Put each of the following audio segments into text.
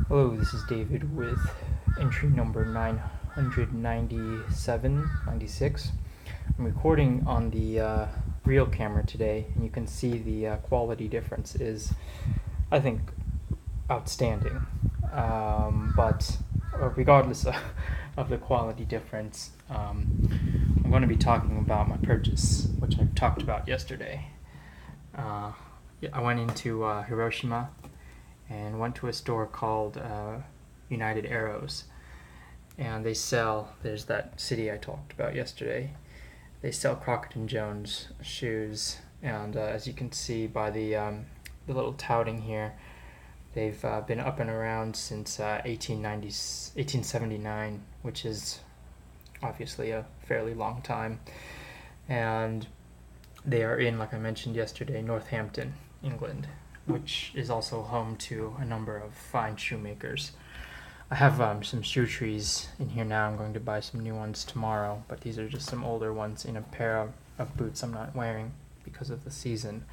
Hello, this is David with entry number 997, 96. I'm recording on the real camera today, and you can see the quality difference is, I think, outstanding. But regardless of the quality difference, I'm going to be talking about my purchase, which I talked about yesterday. I went into Hiroshima and went to a store called United Arrows, and there's that city I talked about yesterday. They sell Crockett & Jones shoes, and as you can see by the little touting here, they've been up and around since 1879, which is obviously a fairly long time. And they are in, like I mentioned yesterday, Northampton, England, which is also home to a number of fine shoemakers. I have some shoe trees in here now. I'm going to buy some new ones tomorrow, but these are just some older ones in a pair of boots I'm not wearing because of the season.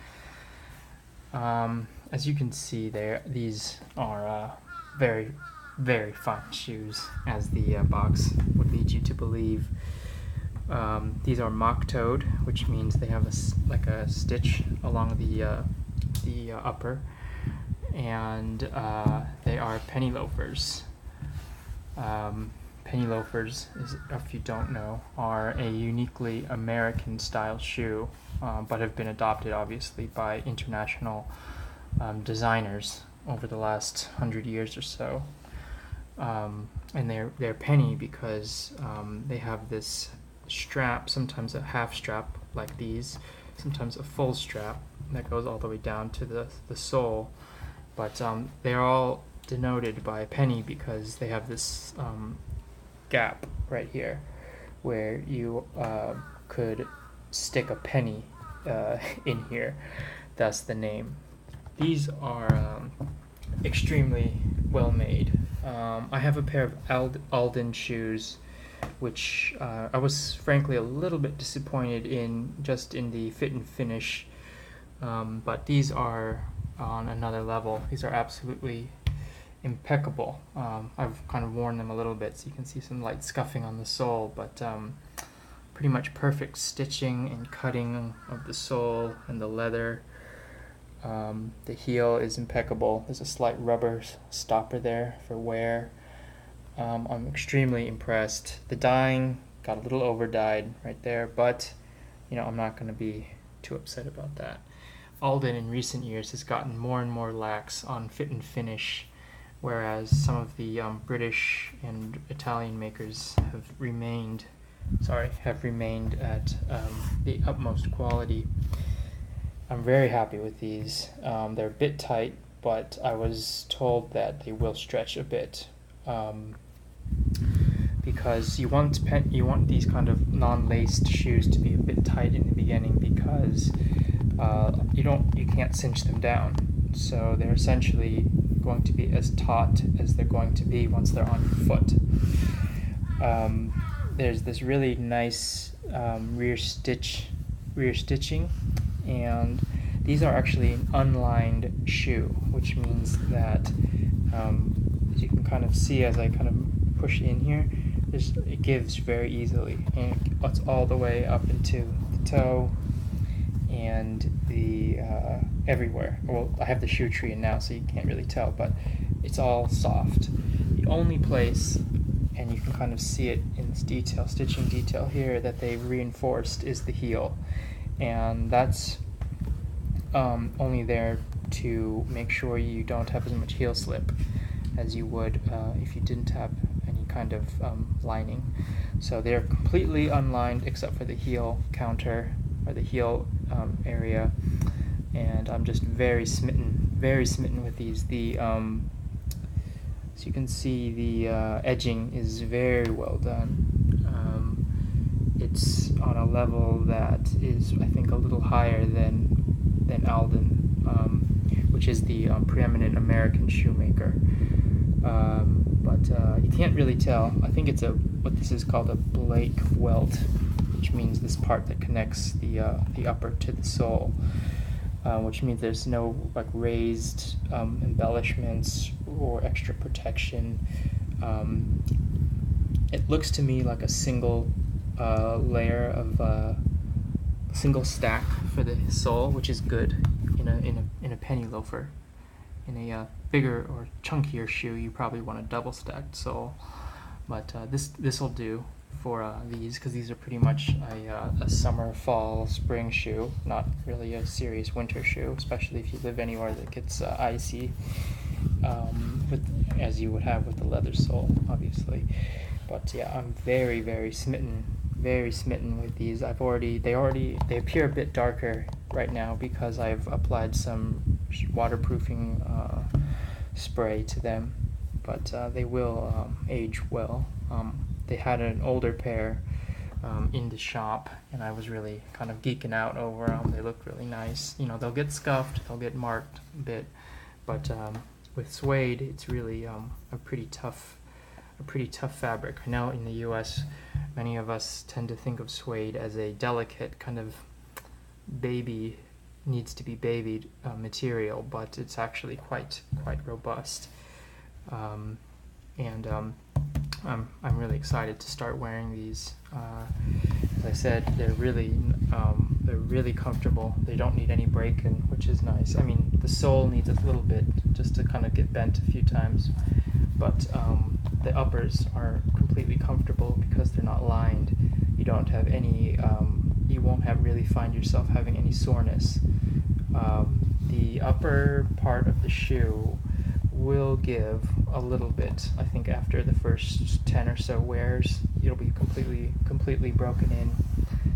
As you can see there, these are very, very fine shoes, as the box would lead you to believe. These are mock-toed, which means they have like a stitch along the upper, and they are penny loafers. Penny loafers, if you don't know, are a uniquely American style shoe, but have been adopted obviously by international designers over the last 100 years or so. And they're penny because they have this strap, sometimes a half strap like these, sometimes a full strap that goes all the way down to the sole, but they're all denoted by a penny because they have this gap right here where you could stick a penny in here, thus the name. These are extremely well made. I have a pair of Alden shoes, which I was frankly a little bit disappointed in, just in the fit and finish, but these are on another level. These are absolutely impeccable. I've kind of worn them a little bit, so you can see some light scuffing on the sole, but pretty much perfect stitching and cutting of the sole and the leather. The heel is impeccable. There's a slight rubber stopper there for wear. I'm extremely impressed. The dyeing got a little over dyed right there, but I'm not going to be too upset about that. Alden in recent years has gotten more and more lax on fit and finish, whereas some of the British and Italian makers have remained at the utmost quality. I'm very happy with these. They're a bit tight, but I was told that they will stretch a bit. Because you want these kind of non-laced shoes to be a bit tight in the beginning, because you can't cinch them down. So they're essentially going to be as taut as they're going to be once they're on your foot. There's this really nice rear stitching, and these are actually an unlined shoe, which means that as you can kind of see as I kind of push in here, it gives very easily, and it gets all the way up into the toe and the everywhere. Well, I have the shoe tree in now, so you can't really tell, but it's all soft. The only place, and you can kind of see it in this stitching detail here, that they've reinforced is the heel, and that's only there to make sure you don't have as much heel slip as you would if you didn't have any kind of lining. So they're completely unlined except for the heel counter, or the heel area, and I'm just very smitten with these. As you can see, the edging is very well done. It's on a level that is, I think, a little higher than Alden, which is the preeminent American shoemaker. But you can't really tell. I think it's what this is called a Blake welt, which means this part that connects the upper to the sole. which means there's no like raised embellishments or extra protection. It looks to me like a single layer of single stack for the sole, which is good in a penny loafer. In a bigger or chunkier shoe, you probably want a double stacked sole, but this will do for these, because these are pretty much a summer, fall, spring shoe, not really a serious winter shoe, especially if you live anywhere that gets icy, as you would have with the leather sole, obviously. But yeah, I'm very smitten with these. They appear a bit darker right now because I've applied some waterproofing spray to them, but they will age well. They had an older pair in the shop, and I was really kind of geeking out over them. They look really nice. They'll get scuffed, they'll get marked a bit, but with suede, it's really a pretty tough fabric. I know in the U.S., many of us tend to think of suede as a delicate kind of needs to be babied material, but it's actually quite robust. I'm really excited to start wearing these. As I said, they're really comfortable. They don't need any break-in, which is nice. I mean, the sole needs a little bit just to kind of get bent a few times, but the uppers are completely comfortable because they're not lined. You don't have any. You won't really find yourself having any soreness. The upper part of the shoe will give a little bit. I think after the first 10 or so wears, it'll be completely broken in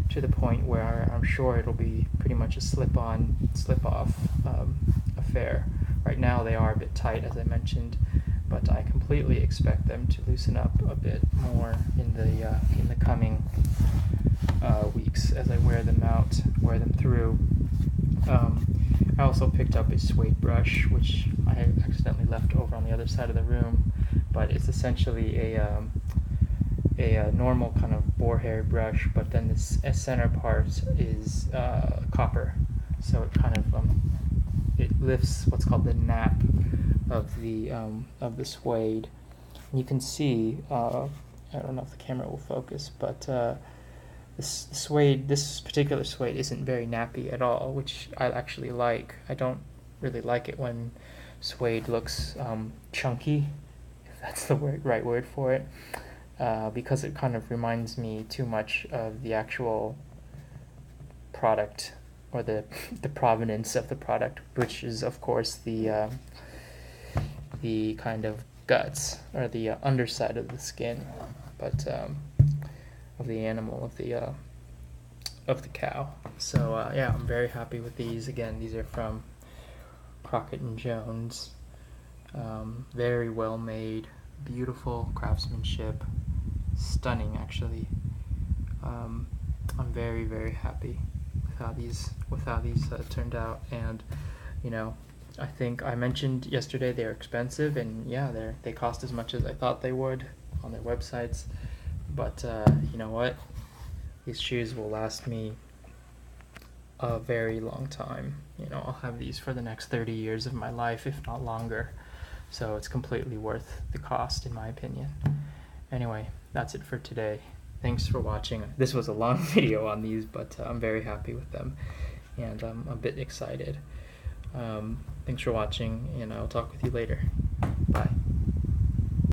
to the point where I'm sure it'll be pretty much a slip-on, slip-off affair. Right now they are a bit tight, as I mentioned, but I completely expect them to loosen up a bit more in the coming weeks as I wear them through. I also picked up a suede brush, which I accidentally left over on the other side of the room, but it's essentially a normal kind of boar hair brush, but then this center part is copper, so it kind of it lifts what's called the nap of the suede. And you can see, I don't know if the camera will focus, but this particular suede isn't very nappy at all, which I actually like. I don't really like it when suede looks chunky, if that's the right word for it, because it kind of reminds me too much of the actual product, or the provenance of the product, which is of course the kind of guts, or the underside of the skin, but of the animal, of the cow. So yeah, I'm very happy with these. Again, these are from Crockett and Jones. Very well made, beautiful craftsmanship, stunning actually. I'm very happy with how these turned out, and I think I mentioned yesterday they're expensive, and yeah, they cost as much as I thought they would on their websites. But you know what? These shoes will last me a very long time. I'll have these for the next 30 years of my life, if not longer. So it's completely worth the cost, in my opinion. Anyway, that's it for today. Thanks for watching. This was a long video on these, but I'm very happy with them, and I'm a bit excited. Thanks for watching, and I'll talk with you later.